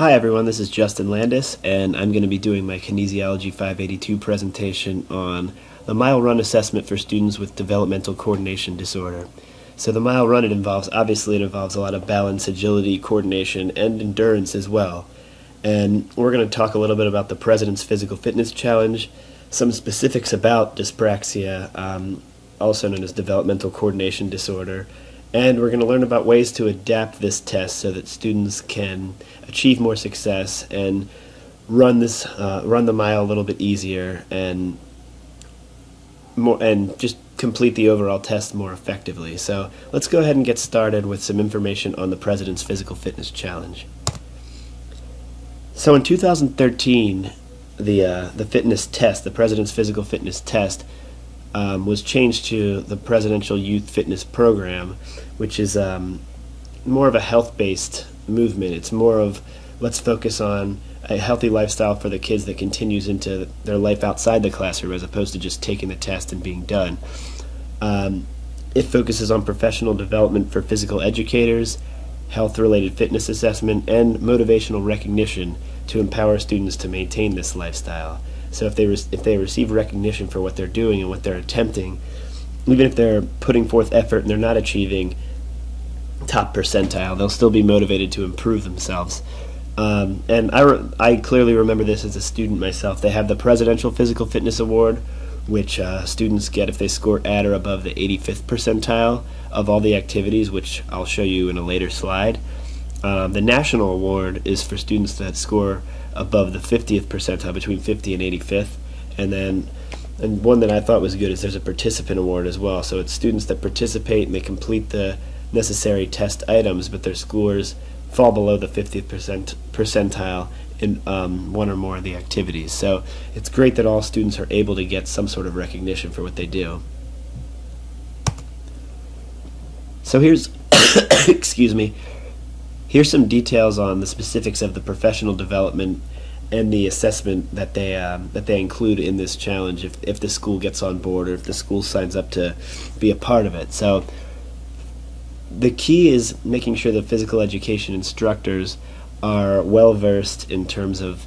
Hi everyone, this is Justin Landis, and I'm going to be doing my Kinesiology 582 presentation on the Mile Run assessment for students with developmental coordination disorder. So the Mile Run, it involves a lot of balance, agility, coordination, and endurance as well. And we're going to talk a little bit about the President's Physical Fitness Challenge, some specifics about dyspraxia, also known as developmental coordination disorder, and we're going to learn about ways to adapt this test so that students can achieve more success and run the mile a little bit easier and just complete the overall test more effectively. So let's go ahead and get started with some information on the President's Physical Fitness Challenge. So in 2013, the fitness test, the President's Physical Fitness Test, was changed to the Presidential Youth Fitness Program, which is more of a health-based movement. It's more of, let's focus on a healthy lifestyle for the kids that continues into their life outside the classroom, as opposed to just taking the test and being done. It focuses on professional development for physical educators, health-related fitness assessment, and motivational recognition to empower students to maintain this lifestyle. So if they receive recognition for what they're doing and what they're attempting, even if they're putting forth effort and they're not achieving top percentile, they'll still be motivated to improve themselves. And I clearly remember this as a student myself. They have the Presidential Physical Fitness Award, which students get if they score at or above the 85th percentile of all the activities, which I'll show you in a later slide. The National Award is for students that score above the 50th percentile, between 50 and 85th, and one that I thought was good is there's a participant award as well. So it's students that participate and they complete the necessary test items, but their scores fall below the 50th percentile in one or more of the activities. So it's great that all students are able to get some sort of recognition for what they do. So here's excuse me. Here's some details on the specifics of the professional development and the assessment that they include in this challenge if the school gets on board or if the school signs up to be a part of it. So the key is making sure that physical education instructors are well versed in terms of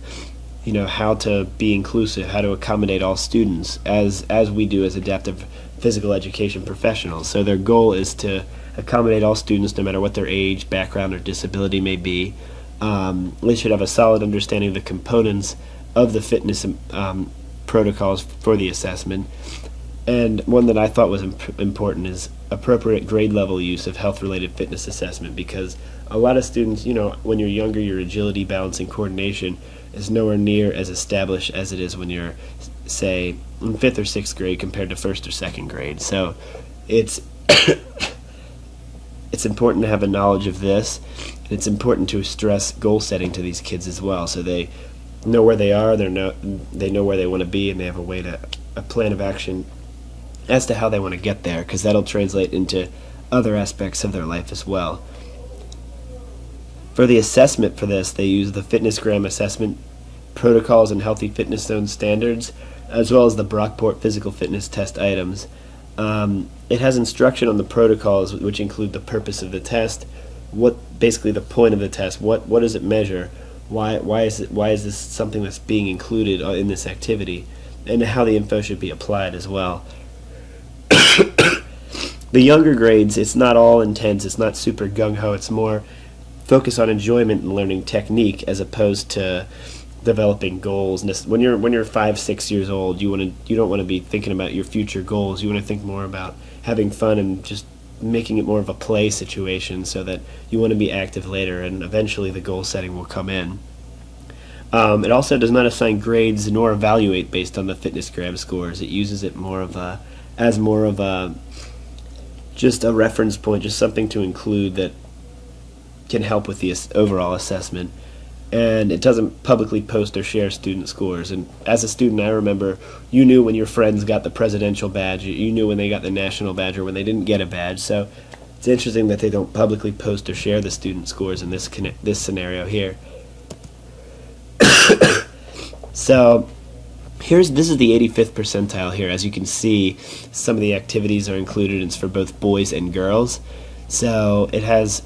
how to be inclusive, how to accommodate all students as we do as adaptive physical education professionals. So their goal is to accommodate all students no matter what their age, background, or disability may be. They should have a solid understanding of the components of the fitness protocols for the assessment. And one that I thought was important is appropriate grade level use of health-related fitness assessment, because a lot of students, when you're younger, your agility, balance, and coordination is nowhere near as established as it is when you're, say, in 5th or 6th grade compared to 1st or 2nd grade. So it's it's important to have a knowledge of this, and it's important to stress goal setting to these kids as well, so they know where they are, they know where they want to be, and they have a plan of action as to how they want to get there, because that'll translate into other aspects of their life as well. For the assessment for this, they use the Fitnessgram assessment protocols and Healthy Fitness Zone standards, as well as the Brockport physical fitness test items. It has instruction on the protocols, which include the purpose of the test, basically the point of the test, what does it measure, why is this something that's being included in this activity, and how the info should be applied as well. The younger grades, it's not all intense, it's not super gung-ho, it's more focus on enjoyment and learning technique as opposed to developing goals. When you're 5-6 years old, you don't want to be thinking about your future goals. You want to think more about having fun and just making it more of a play situation, so that you want to be active later, and eventually the goal setting will come in. It also does not assign grades nor evaluate based on the Fitnessgram scores. It uses it as more of a just a reference point, just something to include that can help with the overall assessment. And it doesn't publicly post or share student scores. And as a student, I remember you knew when your friends got the presidential badge, you knew when they got the national badge or when they didn't get a badge. So it's interesting that they don't publicly post or share the student scores in this scenario here. So this is the 85th percentile here. As you can see, some of the activities are included, and it's for both boys and girls. So it has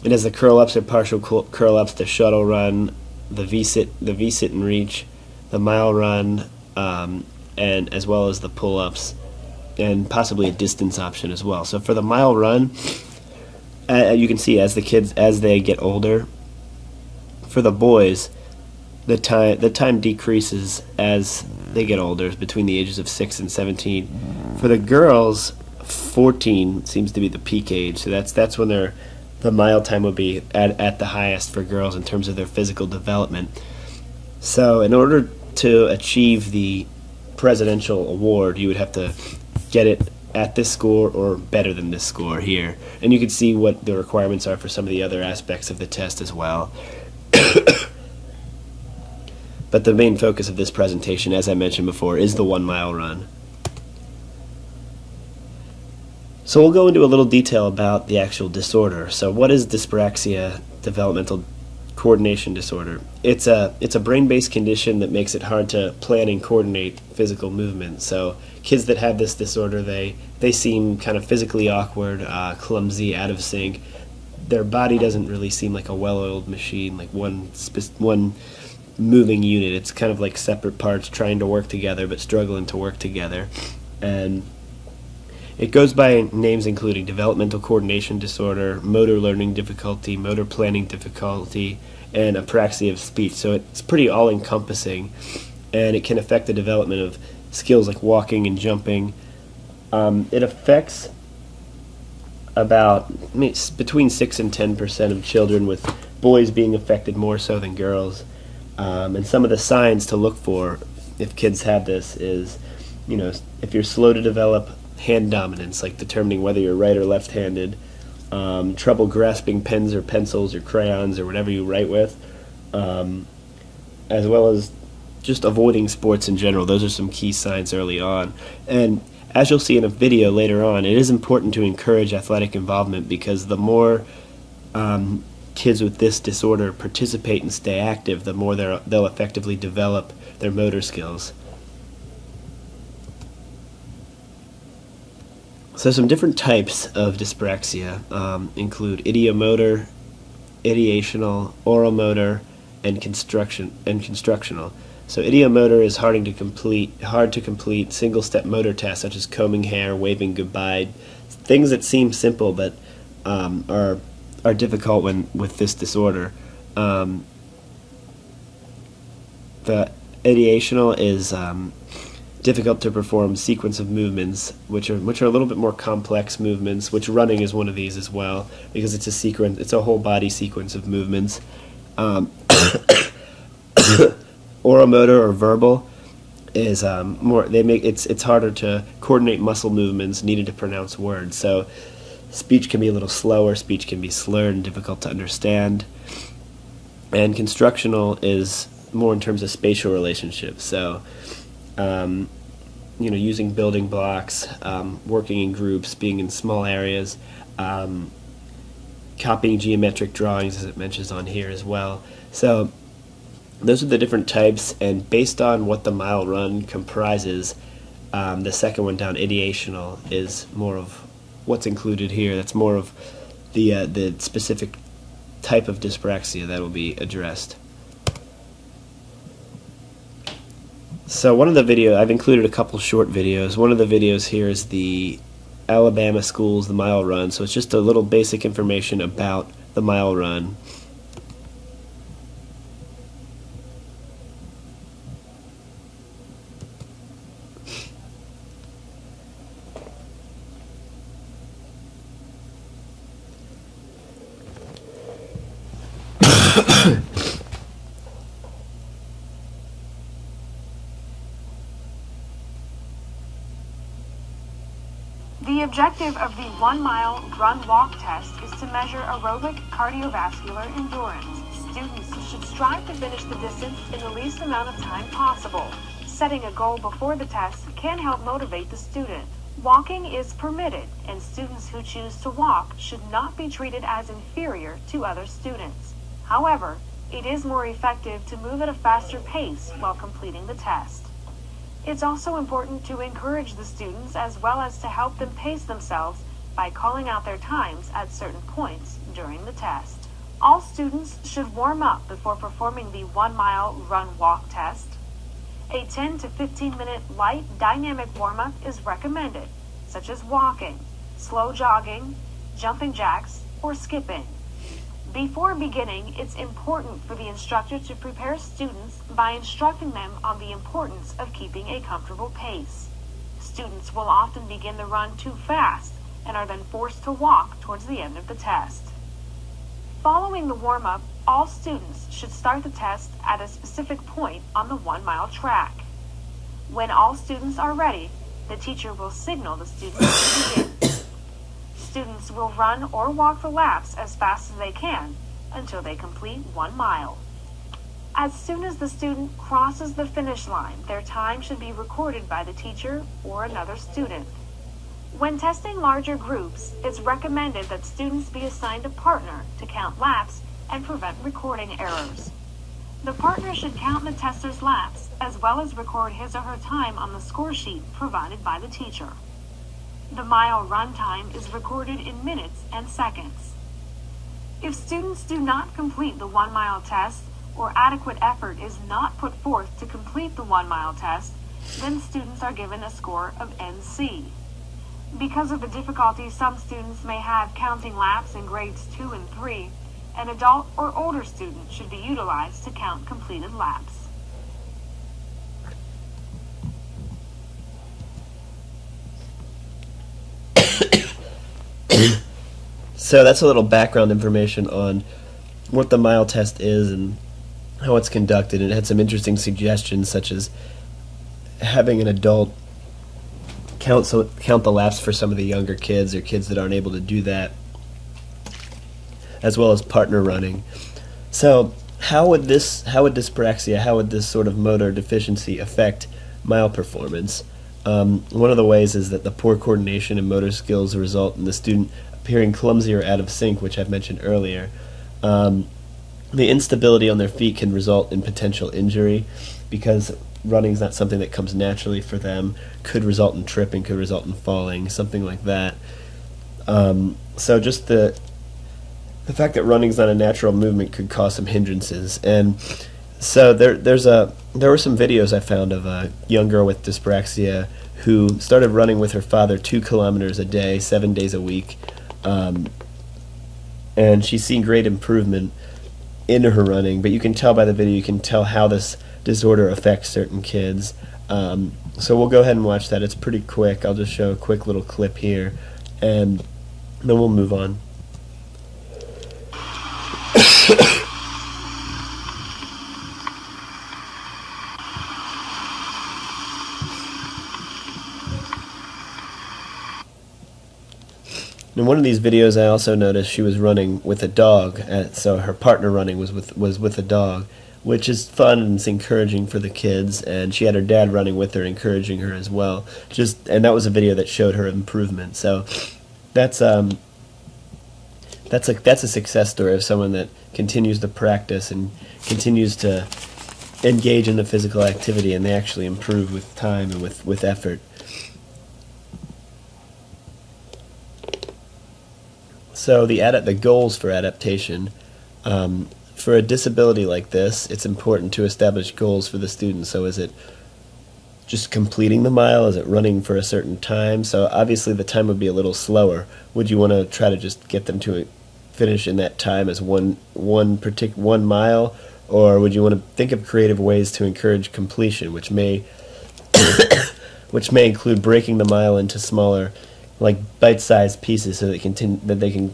It has the curl-ups or partial curl-ups, the shuttle run, the V-sit and reach, the mile run, and as well as the pull-ups, and possibly a distance option as well. So for the mile run, you can see as they get older, for the boys, the time decreases as they get older, between the ages of 6 and 17. For the girls, 14 seems to be the peak age. So that's when the mile time would be at the highest for girls in terms of their physical development. So in order to achieve the presidential award, you would have to get it at this score or better than this score here. And you can see what the requirements are for some of the other aspects of the test as well. But the main focus of this presentation, as I mentioned before, is the 1 mile run. So we'll go into a little detail about the actual disorder. So what is dyspraxia, developmental coordination disorder? It's a brain-based condition that makes it hard to plan and coordinate physical movement. So kids that have this disorder, they seem kind of physically awkward, clumsy, out of sync. Their body doesn't really seem like a well-oiled machine, like one moving unit. It's kind of like separate parts trying to work together but struggling to work together. And it goes by names including developmental coordination disorder, motor learning difficulty, motor planning difficulty, and apraxia of speech. So it's pretty all-encompassing, and it can affect the development of skills like walking and jumping. It affects between 6 and 10% of children, with boys being affected more so than girls. And some of the signs to look for if kids have this is, if you're slow to develop hand dominance, like determining whether you're right or left-handed, trouble grasping pens or pencils or crayons or whatever you write with, as well as just avoiding sports in general. Those are some key signs early on. And as you'll see in a video later on, it is important to encourage athletic involvement, because the more kids with this disorder participate and stay active, the more they'll effectively develop their motor skills. So some different types of dyspraxia include idiomotor, ideational, oromotor, and constructional. So idiomotor is hard to complete single-step motor tasks such as combing hair, waving goodbye, things that seem simple but are difficult with this disorder. The ideational is difficult to perform sequence of movements, which are a little bit more complex movements, which running is one of these as well, because it's a whole body sequence of movements. Oromotor or verbal is it's harder to coordinate muscle movements needed to pronounce words. So speech can be a little slower, speech can be slurred and difficult to understand. And constructional is more in terms of spatial relationships. So using building blocks, working in groups, being in small areas, copying geometric drawings, as it mentions on here as well. So those are the different types, and based on what the mile run comprises, the second one down, ideational, is more of what's included here. That's more of the specific type of dyspraxia that will be addressed. So I've included a couple short videos. One of the videos here is the Alabama schools, the mile run. So it's just a little basic information about the mile run. The objective of the 1 mile run-walk test is to measure aerobic cardiovascular endurance. Students should strive to finish the distance in the least amount of time possible. Setting a goal before the test can help motivate the student. Walking is permitted, and students who choose to walk should not be treated as inferior to other students. However, it is more effective to move at a faster pace while completing the test. It's also important to encourage the students as well as to help them pace themselves by calling out their times at certain points during the test. All students should warm up before performing the 1-mile run-walk test. A 10 to 15 minute light dynamic warm-up is recommended, such as walking, slow jogging, jumping jacks, or skipping. Before beginning, it's important for the instructor to prepare students by instructing them on the importance of keeping a comfortable pace. Students will often begin the run too fast and are then forced to walk towards the end of the test. Following the warm-up, all students should start the test at a specific point on the 1-mile track. When all students are ready, the teacher will signal the students to begin. Students will run or walk the laps as fast as they can until they complete 1 mile. As soon as the student crosses the finish line, their time should be recorded by the teacher or another student. When testing larger groups, it's recommended that students be assigned a partner to count laps and prevent recording errors. The partner should count the tester's laps as well as record his or her time on the score sheet provided by the teacher. The mile run time is recorded in minutes and seconds. If students do not complete the 1-mile test or adequate effort is not put forth to complete the 1-mile test, then students are given a score of NC. Because of the difficulty some students may have counting laps in grades 2 and 3, an adult or older student should be utilized to count completed laps. So that's a little background information on what the mile test is and how it's conducted. And it had some interesting suggestions, such as having an adult count the laps for some of the younger kids or kids that aren't able to do that, as well as partner running. So how would dyspraxia, how would this sort of motor deficiency affect mile performance? One of the ways is that the poor coordination and motor skills result in the student appearing clumsy or out of sync, which I've mentioned earlier. The instability on their feet can result in potential injury because running is not something that comes naturally for them. Could result in tripping, could result in falling, something like that. So just the fact that running is not a natural movement could cause some hindrances. And so there were some videos I found of a young girl with dyspraxia who started running with her father 2 kilometers a day, 7 days a week. And she's seen great improvement in her running, but you can tell by the video, you can tell how this disorder affects certain kids. So we'll go ahead and watch that. It's pretty quick. I'll just show a quick little clip here, and then we'll move on. In one of these videos, I also noticed she was running with a dog, so her partner running was with a dog, which is fun and it's encouraging for the kids. And she had her dad running with her, encouraging her as well. And that was a video that showed her improvement. So that's a success story of someone that continues to practice and continues to engage in the physical activity, and they actually improve with time and with effort. So the goals for adaptation. For a disability like this, it's important to establish goals for the student. So is it just completing the mile? Is it running for a certain time? So obviously the time would be a little slower. Would you want to try to just get them to finish in that time as one mile, or would you want to think of creative ways to encourage completion, which may include breaking the mile into smaller, like bite-sized pieces, so that they can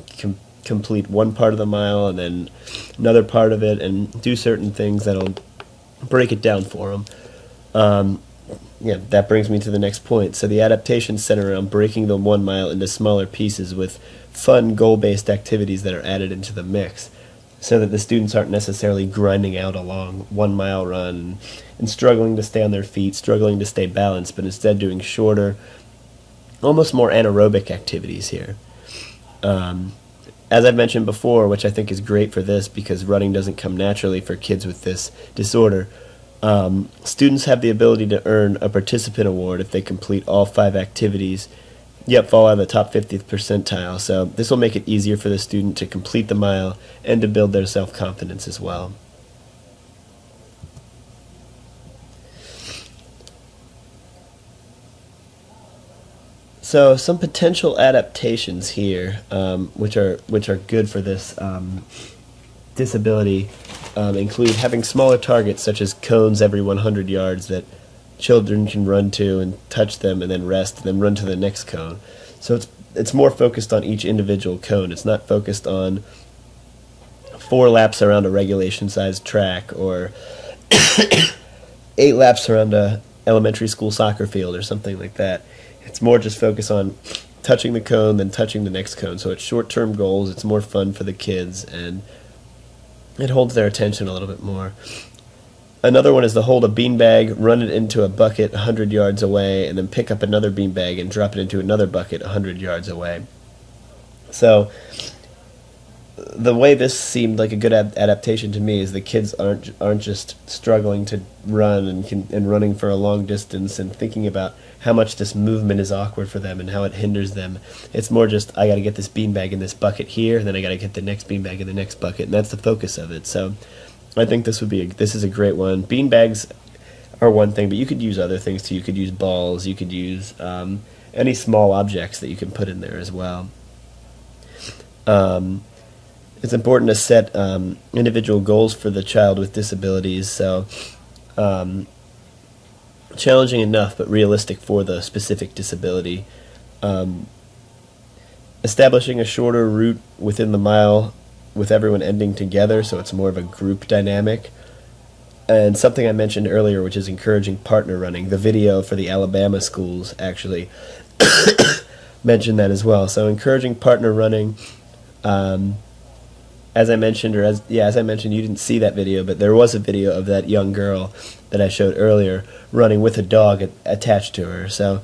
complete one part of the mile and then another part of it, and do certain things that'll break it down for them. Yeah, that brings me to the next point. So the adaptations center around breaking the 1 mile into smaller pieces with fun goal-based activities that are added into the mix, so that the students aren't necessarily grinding out a long 1 mile run and struggling to stay on their feet, struggling to stay balanced, but instead doing shorter, almost more anaerobic activities here. As I've mentioned before, which I think is great for this because running doesn't come naturally for kids with this disorder, students have the ability to earn a participant award if they complete all 5 activities Yep, fall out of the top 50th percentile. So this will make it easier for the student to complete the mile and to build their self-confidence as well. So some potential adaptations here, which are good for this disability, include having smaller targets such as cones every 100 yards that children can run to and touch them and then rest and then run to the next cone. So it's more focused on each individual cone. It's not focused on 4 laps around a regulation-sized track or 8 laps around a elementary school soccer field or something like that. It's more just focused on touching the cone, then touching the next cone. So it's short-term goals. It's more fun for the kids, and it holds their attention a little bit more. Another one is to hold a beanbag, run it into a bucket 100 yards away, and then pick up another beanbag and drop it into another bucket 100 yards away. So the way this seemed like a good adaptation to me is the kids aren't just struggling to run and running for a long distance and thinking about how much this movement is awkward for them and how it hinders them. It's more just, I got to get this beanbag in this bucket here, and then I got to get the next beanbag in the next bucket, and that's the focus of it. So I think this is a great one. Beanbags are one thing, but you could use other things too. You could use balls. You could use any small objects that you can put in there as well. It's important to set individual goals for the child with disabilities. So challenging enough, but realistic for the specific disability. Establishing a shorter route within the mile with everyone ending together, so it's more of a group dynamic. And something I mentioned earlier, which is encouraging partner running. The video for the Alabama schools actually mentioned that as well. So encouraging partner running. As I mentioned, you didn't see that video, but there was a video of that young girl that I showed earlier running with a dog attached to her. So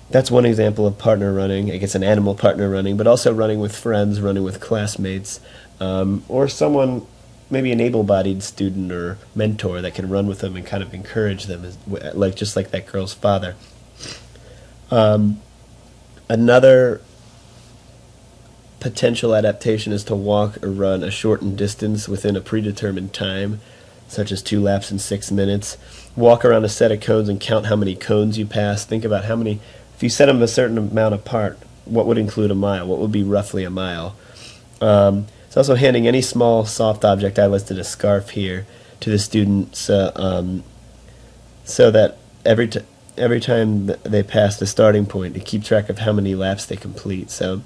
that's one example of partner running. I guess an animal partner running, but also running with friends, running with classmates, or someone, maybe an able-bodied student or mentor that can run with them and kind of encourage them, just like that girl's father. Another potential adaptation is to walk or run a shortened distance within a predetermined time, such as 2 laps in 6 minutes. Walk around a set of cones and count how many cones you pass. Think about how many, if you set them a certain amount apart, what would include a mile? What would be roughly a mile? It's also handing any small soft object, I listed a scarf here, to the student so that every time they pass the starting point, to keep track of how many laps they complete. So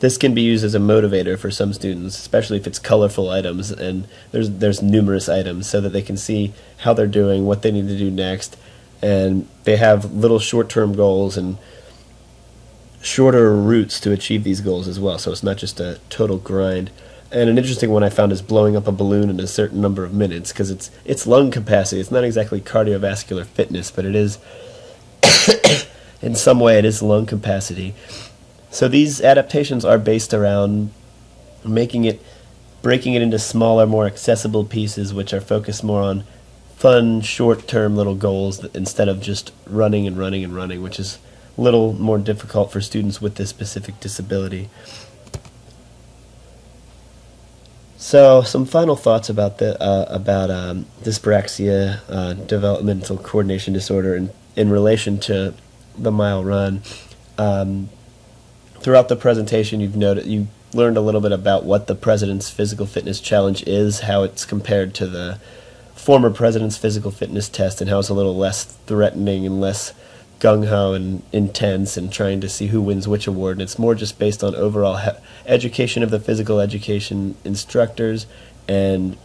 this can be used as a motivator for some students, especially if it's colorful items and there's numerous items, so that they can see how they're doing, what they need to do next, and they have little short-term goals and shorter routes to achieve these goals as well, so it's not just a total grind. And an interesting one I found is blowing up a balloon in a certain number of minutes, because it's lung capacity. It's not exactly cardiovascular fitness, but it is in some way it is lung capacity. So these adaptations are based around breaking it into smaller, more accessible pieces, which are focused more on fun, short-term little goals instead of just running and running and running, which is a little more difficult for students with this specific disability. So some final thoughts about dyspraxia, developmental coordination disorder, in relation to the mile run. Throughout the presentation, you learned a little bit about what the President's Physical Fitness Challenge is, how it's compared to the former President's Physical Fitness Test, and how it's a little less threatening and less gung-ho and intense and trying to see who wins which award. And it's more just based on overall education of the physical education instructors and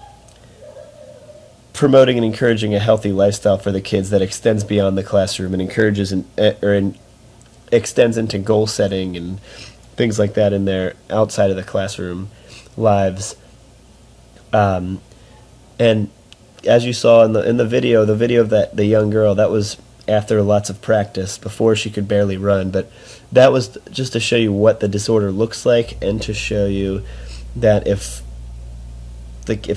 promoting and encouraging a healthy lifestyle for the kids that extends beyond the classroom and encourages extends into goal setting and things like that in their outside of the classroom lives. And as you saw in the video of the young girl, that was after lots of practice, before she could barely run. But that was just to show you what the disorder looks like, and to show you that if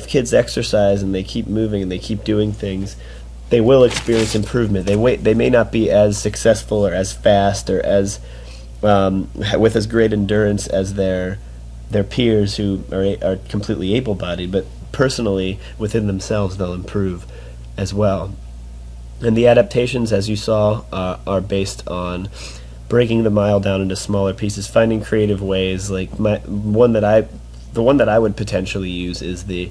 kids exercise and they keep moving and they keep doing things, they will experience improvement. They may not be as successful or as fast or as with as great endurance as their peers who are completely able-bodied, but personally within themselves they'll improve as well. And the adaptations, as you saw, are based on breaking the mile down into smaller pieces, finding creative ways. Like the one that I would potentially use is the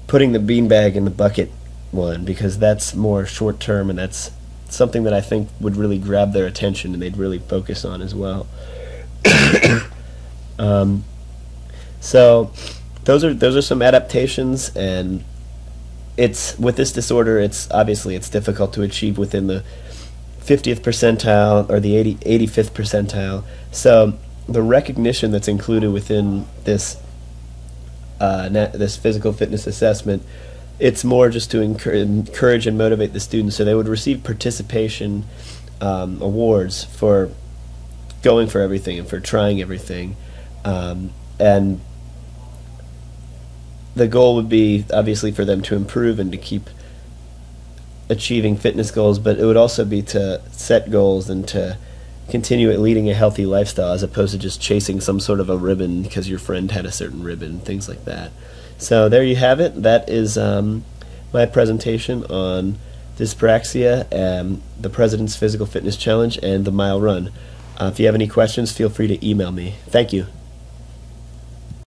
putting the beanbag in the bucket one, because that's more short term, and that's something that I think would really grab their attention and they'd really focus on as well. So those are some adaptations, and it's with this disorder, it's difficult to achieve within the 50th percentile or the 85th percentile. So the recognition that's included within this this physical fitness assessment, it's more just to encourage and motivate the students, so they would receive participation awards for going for everything and for trying everything, and the goal would be obviously for them to improve and to keep achieving fitness goals, but it would also be to set goals and to continue at leading a healthy lifestyle, as opposed to just chasing some sort of a ribbon because your friend had a certain ribbon, things like that. So there you have it. That is my presentation on dyspraxia, the President's Physical Fitness Challenge, and the Mile Run. If you have any questions, feel free to email me. Thank you.